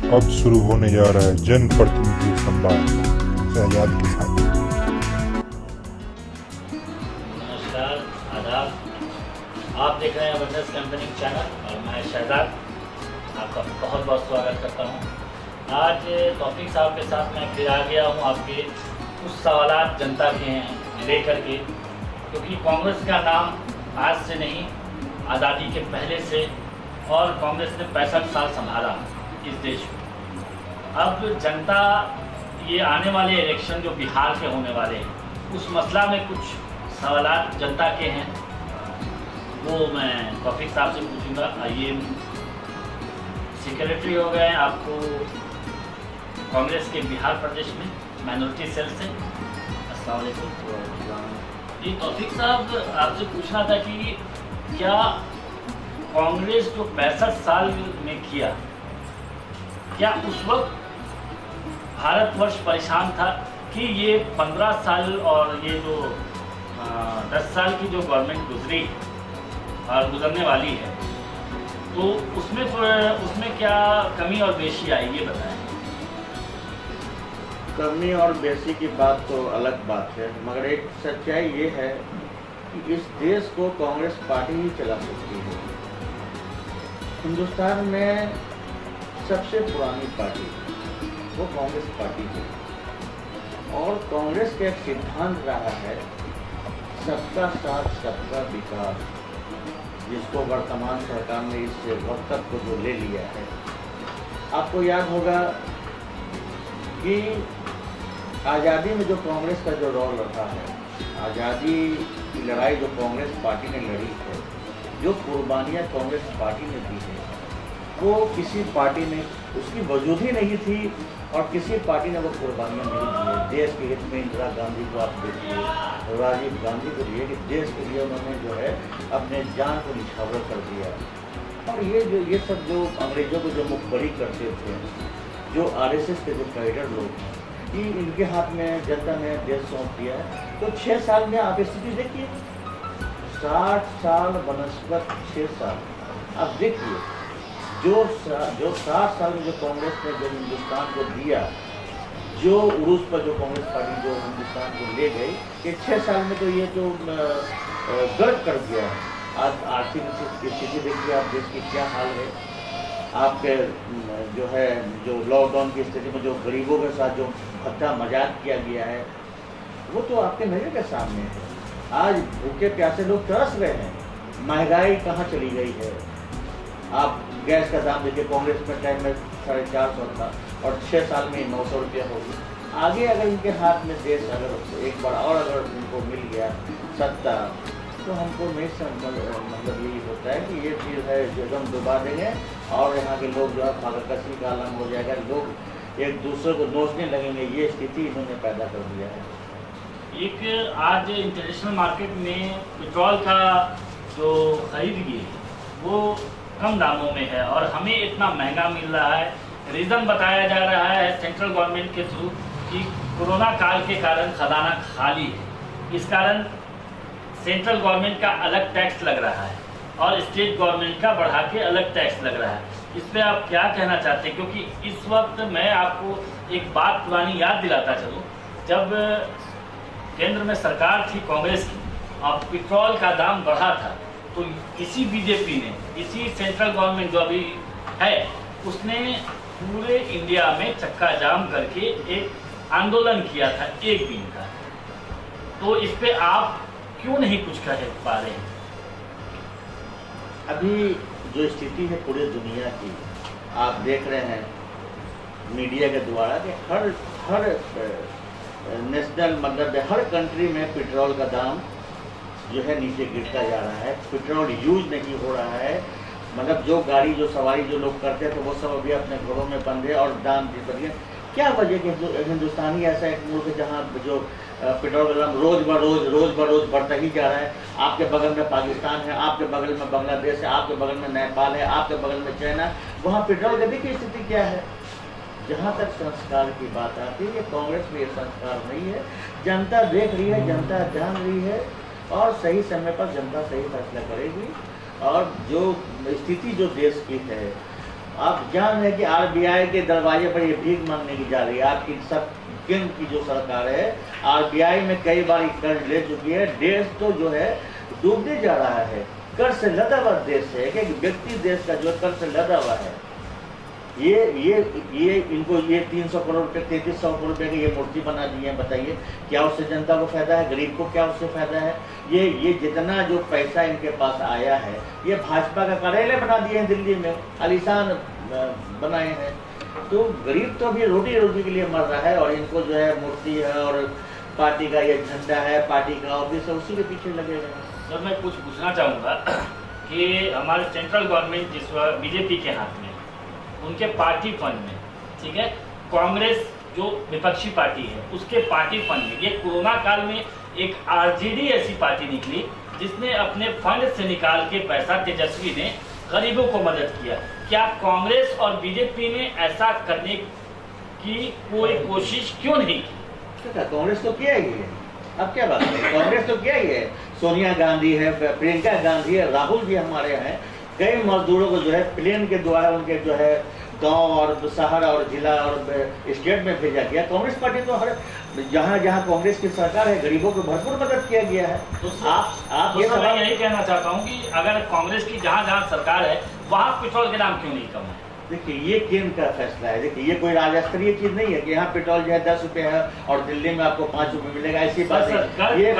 अब शुरू होने जा रहा है जनप्रतिनिधि संवाद शहजाद के साथ। नमस्कार, आदाब। आप देख रहे हैं वंडर्स कंपनी चैनल और मैं शहजाद आपका बहुत बहुत स्वागत करता हूं। आज तौफीक साहब के साथ मैं फिर आ गया हूं आपके कुछ सवालात जनता के हैं लेकर के, क्योंकि कांग्रेस का नाम आज से नहीं, आज़ादी के पहले से, और कांग्रेस ने 65 साल संभाला इस देश को। अब जनता ये आने वाले इलेक्शन जो बिहार के होने वाले हैं, उस मसला में कुछ सवालात जनता के हैं, वो मैं तौफीक साहब से पूछूंगा। आइए, सेक्रेटरी हो गए हैं आपको कांग्रेस के बिहार प्रदेश में माइनॉरिटी सेल से। अस्सलाम वालेकुम जी। तौफीक साहब, आपसे पूछना था कि क्या कांग्रेस जो 65 साल में किया, क्या उस वक्त भारतवर्ष परेशान था कि ये 15 साल और ये जो 10 साल की जो गवर्नमेंट गुजरी और गुजरने वाली है, तो उसमें क्या कमी और बेशी आई, ये बताएं। कमी और बेशी की बात तो अलग बात है, मगर एक सच्चाई ये है कि इस देश को कांग्रेस पार्टी ही चला सकती है। हिंदुस्तान में सबसे पुरानी पार्टी वो कांग्रेस पार्टी है, और कांग्रेस का एक सिद्धांत रहा है सबका साथ सबका विकास, जिसको वर्तमान सरकार ने इस वक्त को जो ले लिया है। आपको याद होगा कि आज़ादी में जो कांग्रेस का जो रोल रहा है, आज़ादी की लड़ाई जो कांग्रेस पार्टी ने लड़ी है, जो कुर्बानियाँ कांग्रेस पार्टी ने दी है, वो किसी पार्टी ने, उसकी वजूद ही नहीं थी और किसी पार्टी ने वो कुर्बानियाँ नहीं दी है। देश के हित में इंदिरा गांधी को आप देखिए, राजीव गांधी को लिए कि देश के लिए उन्होंने जो है अपने जान को निछावर कर दिया। और ये सब जो अंग्रेजों को जो मुखबरी करते थे, जो आरएसएस के जो कैडर लोग हैं, कि इनके हाथ में जनता ने देश सौंप दिया है। तो 6 साल में आप स्थिति देखिए, 60 साल बनस्पत 6 साल। आप देखिए जो 60 साल में जो कांग्रेस ने जो हिंदुस्तान को दिया, जो उरूज पर जो कांग्रेस पार्टी जो हिंदुस्तान को ले गई, ये 6 साल में तो ये जो गर्द कर दिया है। आज आर्थिक स्थिति देखिए आप, देश की क्या हाल है। आपके जो है जो लॉकडाउन की स्थिति में जो गरीबों के साथ जो भद्दा मजाक किया गया है, वो तो आपके नज़र के सामने है। आज भूखे प्यासे लोग तरस रहे हैं। महंगाई कहाँ चली गई है। आप गैस का दाम देखिए, कांग्रेस में टाइम में 450 था और 6 साल में 900 रुपया हो गया। आगे अगर इनके हाथ में देश अगर एक बार और अगर इनको मिल गया सत्ता, तो हमको नहीं मतलब यही होता है कि ये चीज़ है जो एकदम डुबा देंगे और यहाँ के लोग जो है फागरकशी का आलम हो जाएगा, लोग एक दूसरे को नोचने लगेंगे। ये स्थिति इन्होंने पैदा कर दिया है। एक आज इंटरनेशनल मार्केट में पेट्रोल का जो खरीदगी है वो कम दामों में है और हमें इतना महंगा मिल रहा है। रीज़न बताया जा रहा है सेंट्रल गवर्नमेंट के थ्रू कि कोरोना काल के कारण खजाना खाली है, इस कारण सेंट्रल गवर्नमेंट का अलग टैक्स लग रहा है और स्टेट गवर्नमेंट का बढ़ा के अलग टैक्स लग रहा है। इस पर आप क्या कहना चाहते हैं? क्योंकि इस वक्त मैं आपको एक बात पुरानी याद दिलाता चलूँ, जब केंद्र में सरकार थी कांग्रेस की और पेट्रोल का दाम बढ़ा था, तो इसी बीजेपी ने, इसी सेंट्रल गवर्नमेंट जो अभी है, उसने पूरे इंडिया में चक्का जाम करके एक आंदोलन किया था 1 दिन का। तो इस पे आप क्यों नहीं कुछ कह पा रहे हैं? अभी जो स्थिति है पूरी दुनिया की, आप देख रहे हैं मीडिया के द्वारा कि हर नेशनल मतलब हर कंट्री में पेट्रोल का दाम जो है नीचे गिरता जा रहा है। पेट्रोल यूज नहीं हो रहा है। मतलब जो गाड़ी जो सवारी जो लोग करते थे वो सब अभी अपने घरों में बंद है और दाम भी बढ़ गए। क्या वजह कि हिंदुस्तानी ऐसा एक मुल्क है जहाँ जो पेट्रोल का दाम रोज ब रोज बढ़ता ही जा रहा है। आपके बगल में पाकिस्तान है, आपके बगल में बांग्लादेश है, आपके बगल में नेपाल है, आपके बगल में चाइना है, वहाँ पेट्रोल का देखिए स्थिति क्या है। जहाँ तक संस्कार की बात आती है, कांग्रेस में ये संस्कार नहीं है। जनता देख रही है, जनता जान रही है और सही समय पर जनता सही फैसला करेगी। और जो स्थिति जो देश की है, आप जान रहे हैं कि आरबीआई के दरवाजे पर ये भीख मांगने की जा रही है। आपकी सब केंद्र की जो सरकार है आरबीआई में कई बार कर्ज ले चुकी है। देश तो जो है डूबने जा रहा है, कर्ज से लदा हुआ देश है। एक व्यक्ति देश का जो कर्ज से लदा हुआ है, ये इनको ये 300 करोड़ रुपये 3300 करोड़ रुपये की ये मूर्ति बना दी है। बताइए क्या उससे जनता को फायदा है, गरीब को क्या उससे फायदा है? ये जितना जो पैसा इनके पास आया है ये भाजपा का कार्यालय बना दिए हैं, दिल्ली में आलीशान बनाए हैं। तो गरीब तो अभी रोटी रोटी के लिए मर रहा है और इनको जो है मूर्ति है और पार्टी का ये झंडा है, पार्टी का ऑफिस है, उसी के पीछे लगे हुए हैं। सर मैं कुछ पूछना चाहूँगा कि हमारे सेंट्रल गवर्नमेंट जिस वक्त बीजेपी के हाथ में, उनके पार्टी फंड में, ठीक है, कांग्रेस जो विपक्षी पार्टी है उसके पार्टी फंड में, ये कोरोना काल में एक आरजेडी ऐसी पार्टी निकली जिसने अपने फंड से निकाल के पैसा तेजस्वी ने गरीबों को मदद किया। क्या कांग्रेस और बीजेपी ने ऐसा करने की कोई कोशिश क्यों नहीं की? कांग्रेस तो किया ही है, अब क्या बात है, कांग्रेस तो किया ही है। सोनिया गांधी है, प्रियंका गांधी है, राहुल जी हमारे हैं। कई मजदूरों को जो है प्लेन के द्वारा उनके जो है गांव और शहर और जिला और स्टेट में भेजा गया। कांग्रेस पार्टी तो हर जहां जहां कांग्रेस की सरकार है गरीबों को भरपूर मदद किया गया है। तो आप ये मैं यही कहना चाहता हूं कि अगर कांग्रेस की जहां जहां सरकार है वहां पेट्रोल के दाम क्यों नहीं कम है? देखिए ये केंद्र का फैसला है। देखिए ये कोई राज्य स्तरीय चीज नहीं है कि यहाँ पेट्रोल जो है 10 रुपए है और दिल्ली में आपको 5 रुपए मिलेगा, ऐसी बात नहीं। ये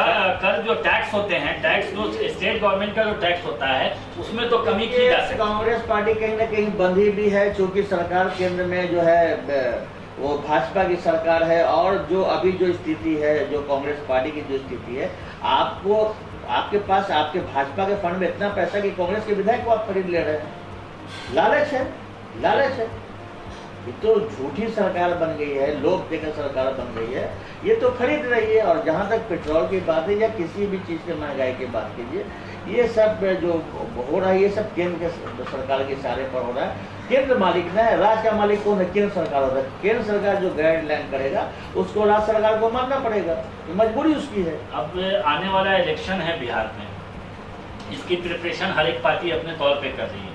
कर जो टैक्स होते हैं, टैक्स जो स्टेट गवर्नमेंट का जो टैक्स होता है उसमें तो कमी की जा सकती है। कांग्रेस पार्टी कहीं ना कहीं बंधी भी है, चूंकि सरकार केंद्र में जो है वो भाजपा की सरकार है। और जो अभी जो स्थिति है, जो कांग्रेस पार्टी की जो स्थिति है, आपको आपके पास आपके भाजपा के फंड में इतना पैसा कि कांग्रेस के विधायक को आप खरीद ले रहे हैं। लालच है, लालच है। ये तो झूठी सरकार बन गई है, लोभ देकर सरकार बन गई है। ये तो खरीद रही है। और जहाँ तक पेट्रोल की बात है या किसी भी चीज़ के महंगाई की बात कीजिए, ये सब जो हो रहा है ये सब केंद्र के सरकार के इशारे पर हो रहा है। केंद्र मालिक ना है, राज्य का मालिक कौन है? केंद्र सरकार होता है। केंद्र सरकार जो गाइडलाइन करेगा उसको राज्य सरकार को मानना पड़ेगा, ये मजबूरी उसकी है। अब आने वाला इलेक्शन है बिहार में, इसकी प्रिपरेशन हर एक पार्टी अपने तौर पे कर रही है।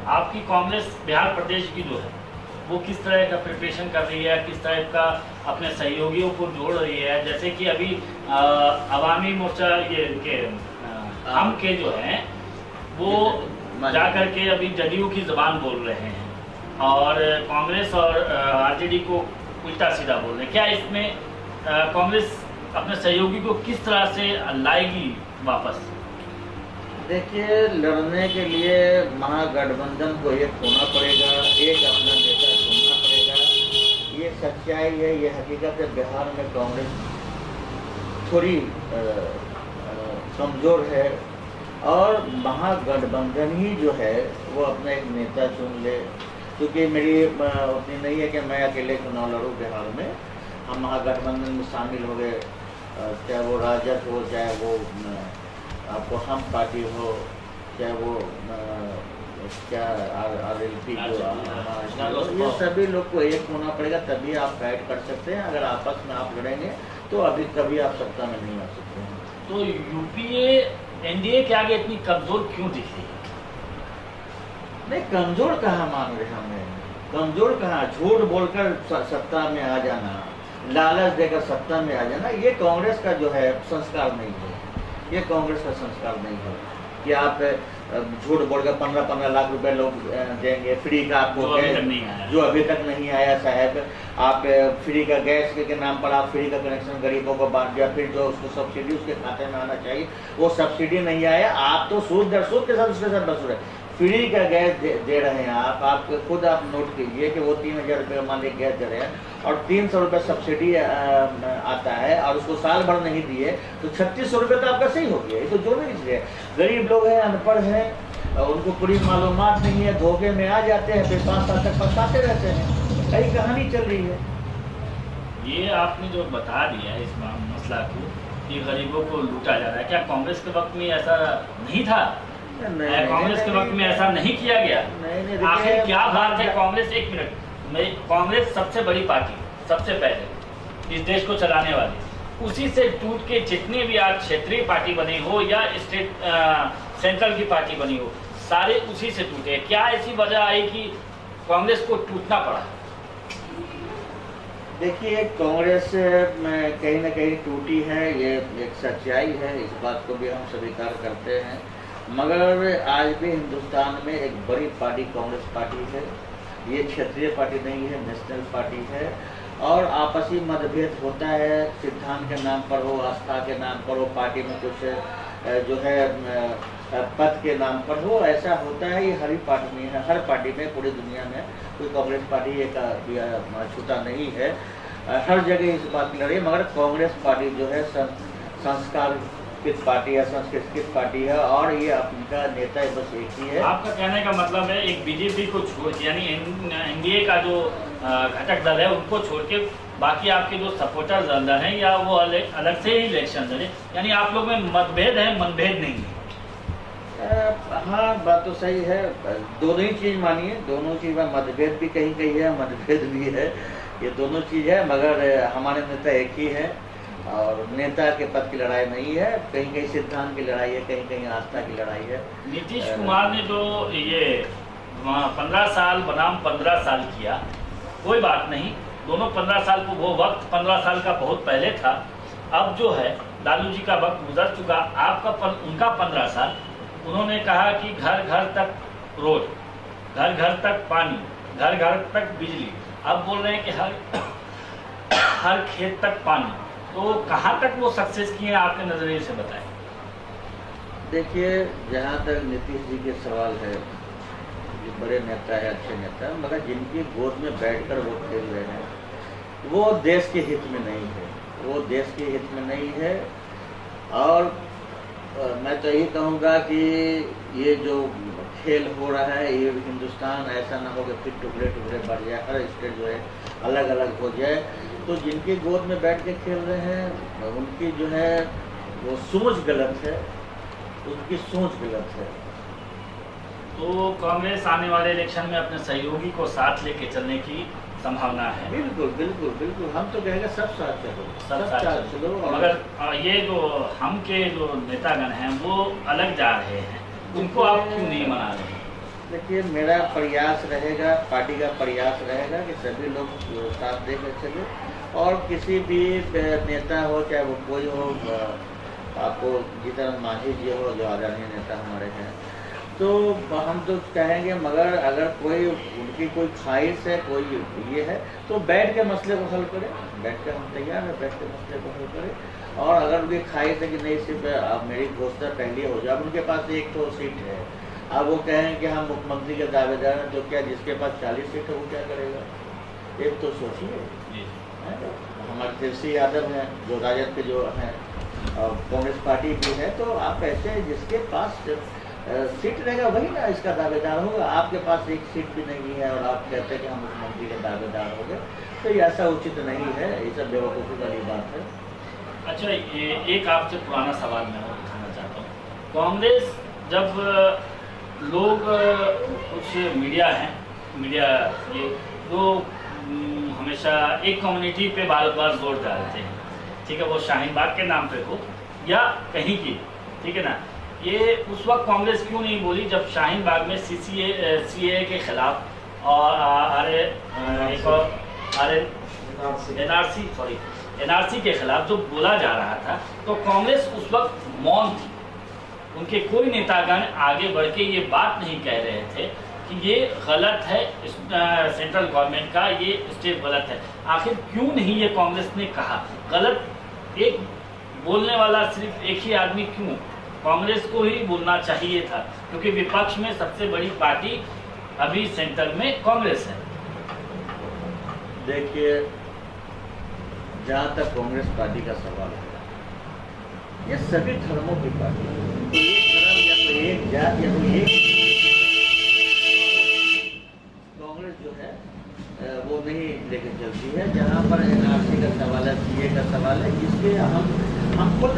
आपकी कांग्रेस बिहार प्रदेश की जो है वो किस तरह का प्रिपरेशन कर रही है, किस तरह का अपने सहयोगियों को जोड़ रही है? जैसे कि अभी अवामी मोर्चा ये के हम के जो हैं वो जा करके अभी जदयू की ज़बान बोल रहे हैं और कांग्रेस और आरजेडी को उल्टा सीधा बोल रहे हैं। क्या इसमें कांग्रेस अपने सहयोगी को किस तरह से लाएगी वापस? देखिए लड़ने के लिए महागठबंधन को एक होना पड़ेगा, एक अपना नेता चुनना पड़ेगा। ये सच्चाई है, ये हकीकत है। बिहार में कांग्रेस थोड़ी कमज़ोर है और महागठबंधन ही जो है वो अपना एक नेता चुन ले। क्योंकि मेरी उतनी नहीं है कि मैं अकेले चुनाव लड़ूँ बिहार में। हम महागठबंधन में शामिल हो गए, चाहे वो राजद हो, चाहे वो आपको हम पार्टी हो, चाहे वो क्या RLP जो, ये सभी लोग को एक होना पड़ेगा, तभी आप फाइट कर सकते हैं। अगर आपस में आप लड़ेंगे तो अभी कभी आप सत्ता में नहीं आ सकते हैं। तो यूपीए एनडीए के आगे इतनी कमजोर क्यों दिख रही है? नहीं, कमजोर कहाँ मान रहे हमें, कमजोर कहाँ? झूठ बोलकर सत्ता में आ जाना, लालच देकर सत्ता में आ जाना, ये कांग्रेस का जो है संस्कार नहीं है। ये कांग्रेस का संस्कार नहीं है कि आप झूठ बोलकर 15-15 लाख रुपए लोग देंगे फ्री का आपको, जो अभी तक नहीं आया साहब। आप फ्री का गैस के नाम पर आप फ्री का कनेक्शन गरीबों को बांट दिया, फिर जो उसको सब्सिडी उसके खाते में आना चाहिए वो सब्सिडी नहीं आया। आप तो सूद के साथ उसके साथ बस रहे। फ्री का गैस दे रहे हैं आप खुद आप नोट कीजिए कि वो 3000 रुपये मान लीजिए गैस दे रहे हैं और 300 रुपये सब्सिडी आता है और उसको साल भर नहीं दिए तो 3600 रुपये तो आपका सही हो गया। ये तो जो भी इसलिए गरीब लोग हैं, अनपढ़ हैं, उनको पूरी मालूमात नहीं है, धोखे में आ जाते हैं, फिर 5 साल तक पछताते रहते हैं। कई कहानी चल रही है। ये आपने जो बता दिया इस मसला को कि गरीबों को लूटा जा रहा है, क्या कांग्रेस के वक्त में ऐसा नहीं था? कांग्रेस के वक्त में ऐसा नहीं किया गया? आखिर क्या बात है? कांग्रेस, एक मिनट, कांग्रेस सबसे बड़ी पार्टी, सबसे पहले इस देश को चलाने वाली, उसी से टूट के जितने भी आज क्षेत्रीय पार्टी बनी हो या स्टेट सेंट्रल की पार्टी बनी हो, सारे उसी से टूटे। क्या ऐसी वजह आई कि कांग्रेस को टूटना पड़ा? देखिए, कांग्रेस में कहीं ना कहीं टूटी है, ये एक सच्चाई है, इस बात को भी हम स्वीकार करते हैं। मगर आज भी हिंदुस्तान में एक बड़ी पार्टी कांग्रेस पार्टी है। ये क्षेत्रीय पार्टी नहीं है, नेशनल पार्टी है। और आपसी मतभेद होता है, सिद्धांत के नाम पर हो, आस्था के नाम पर हो, पार्टी में कुछ जो है पद के नाम पर हो, ऐसा होता है। ये हर पार्टी में है, हर पार्टी में, पूरी दुनिया में कोई कांग्रेस पार्टी एक छूटा नहीं है, हर जगह इस बात की लड़ाई। मगर कांग्रेस पार्टी जो है संस्कारित पार्टी है, संस्कृत पार्टी है, और ये अपना नेता बस एक ही है। आपका कहने का मतलब है एक बीजेपी को छोड़, यानी एनडीए का जो घटक दल है उनको छोड़ के बाकी आपके जो सपोर्टर दल हैं या वो अलग से ही इलेक्शन लड़े, यानी आप लोग में मतभेद है, मनभेद नहीं है? हाँ, बात तो सही है। दोनों ही चीज़ मानिए, दोनों चीज़ में मतभेद भी कहीं कहीं है, मतभेद भी है, ये दोनों चीज़ है। मगर हमारे नेता एक ही है, और नेता के पद की लड़ाई नहीं है, कहीं कहीं सिद्धांत की लड़ाई है, कहीं कहीं आस्था की लड़ाई है। नीतीश कुमार ने जो ये 15 साल बनाम 15 साल किया, कोई बात नहीं, दोनों 15 साल को, वो वक्त 15 साल का बहुत पहले था। अब जो है लालू जी का वक्त गुजर चुका, आपका उनका 15 साल। उन्होंने कहा कि घर घर तक रोड, घर घर तक पानी, घर घर तक बिजली। अब बोल रहे हैं कि हर खेत तक पानी। तो कहाँ तक वो सक्सेस किए हैं आपके नज़रिए से बताएं? देखिए, जहाँ तक नीतीश जी के सवाल है, ये बड़े नेता है, अच्छे नेता, मगर जिनकी गोद में बैठकर वो खेल रहे हैं, वो देश के हित में नहीं है, वो देश के हित में नहीं है। और मैं तो यही कहूँगा कि ये जो खेल हो रहा है, ये हिंदुस्तान ऐसा ना हो कि फिर टुकड़े टुकड़े बढ़ जाए, हर स्टेट जो है अलग अलग हो जाए। तो जिनकी गोद में बैठ के खेल रहे हैं, उनकी जो है वो सोच गलत है, उनकी सोच गलत है। तो कांग्रेस आने वाले इलेक्शन में अपने सहयोगी को साथ लेके चलने की संभावना है? बिल्कुल बिल्कुल बिल्कुल, हम तो कहेंगे सब साथ चलो, सब साथ चलो। मगर ये जो हम के जो नेतागण हैं वो अलग जा रहे हैं, उनको आप क्यों नहीं मना रहे हैं? देखिए, मेरा प्रयास रहेगा, पार्टी का प्रयास रहेगा कि सभी लोग साथ देकर चले, और किसी भी नेता हो, चाहे वो कोई हो, आपको जीतन मांझी जी हो जो आदरणीय नेता हमारे हैं, तो हम तो कहेंगे, मगर अगर कोई उनकी कोई ख्वाहिश है, कोई ये है, तो बैठ के मसले को हल करें। बैठ के हम तैयार हैं, बैठ के मसले को हल करें। और अगर उनकी ख्वाहिश है कि नहीं, सिर्फ अब मेरी घोषणा पहले हो जाए, उनके पास एक तो सीट है, अब वो कहें कि हम मुख्यमंत्री के दावेदार हैं, तो क्या जिसके पास 40 सीट है वो क्या करेगा? एक तो सोचिए। हमारे तेजस्वी यादव हैं, जो राजद के जो हैं, और कांग्रेस पार्टी भी है, तो आप ऐसे जिसके पास सीट रहेगा वही ना इसका दावेदार होगा। आपके पास एक सीट भी नहीं है और आप कहते हैं कि हम मुख्यमंत्री के दावेदार हो गए, तो ये ऐसा उचित नहीं है, ये सब बेवकूफ़ी वाली बात है। अच्छा, ये एक आपसे पुराना सवाल मैं और उठाना चाहता हूँ। कांग्रेस जब लोग कुछ मीडिया हैं, मीडिया ये लोग हमेशा एक कम्युनिटी पे बार बार जोर डालते हैं, ठीक है, वो शाहीन बाग के नाम पे हो या कहीं की, ठीक है ना। ये उस वक्त कांग्रेस क्यों नहीं बोली जब शाहीन बाग में सीए के खिलाफ और एनआरसी के खिलाफ जो बोला जा रहा था, तो कांग्रेस उस वक्त मौन थी। उनके कोई नेतागण आगे बढ़ के ये बात नहीं कह रहे थे कि ये गलत है, सेंट्रल गवर्नमेंट का ये स्टेप गलत है। आखिर क्यों नहीं ये कांग्रेस ने कहा? गलत एक बोलने वाला सिर्फ एक ही आदमी क्यों? कांग्रेस को ही बोलना चाहिए था, क्योंकि विपक्ष में सबसे बड़ी पार्टी अभी सेंटर में कांग्रेस है। देखिए, जहाँ तक कांग्रेस पार्टी का सवाल है, ये सभी धर्मों की पार्टी है, एक धर्म या तो एक जात या तो एक, कांग्रेस जो है वो नहीं लेके चलती है। जहाँ पर एनआरसी का सवाल है, सीए का सवाल है, जिसके हम खुद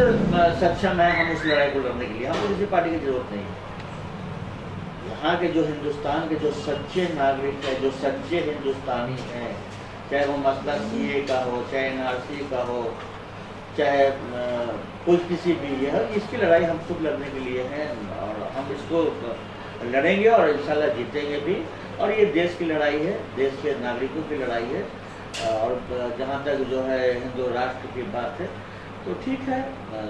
सक्षम है हम उस लड़ाई को लड़ने के लिए, हमको किसी पार्टी की जरूरत नहीं है। यहाँ के जो हिंदुस्तान के जो सच्चे नागरिक हैं, जो सच्चे हिंदुस्तानी हैं, चाहे वो मसला सीए का हो, चाहे एनआरसी का हो, चाहे कोई किसी भी ये है, इसकी लड़ाई हम खुद लड़ने के लिए हैं, और हम इसको लड़ेंगे और इंशाल्लाह जीतेंगे भी। और ये देश की लड़ाई है, देश के नागरिकों की लड़ाई है। और जहाँ तक जो है हिंदू राष्ट्र की बात है, तो ठीक है,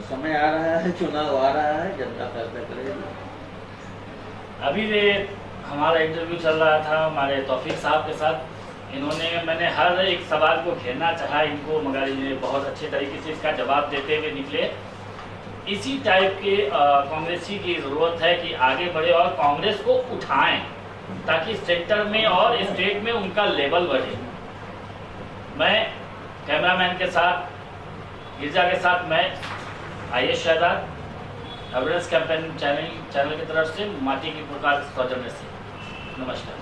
समय आ रहा है, चुनाव आ रहा है, जनता फैसला करेगी। अभी ये हमारा इंटरव्यू चल रहा था हमारे तौफीक साहब के साथ, मैंने हर एक सवाल को घेरना चाहा इनको, मगर ये बहुत अच्छे तरीके से इसका जवाब देते हुए निकले। इसी टाइप के कांग्रेसी की ज़रूरत है कि आगे बढ़े और कांग्रेस को उठाएं, ताकि सेंटर में और स्टेट में उनका लेवल बढ़े। मैं कैमरामैन के साथ, गिरजा के साथ, मैं Ayush Shahdad, evidence campaign channel की तरफ से माटी की पुकार सौजन्य से नमस्कार।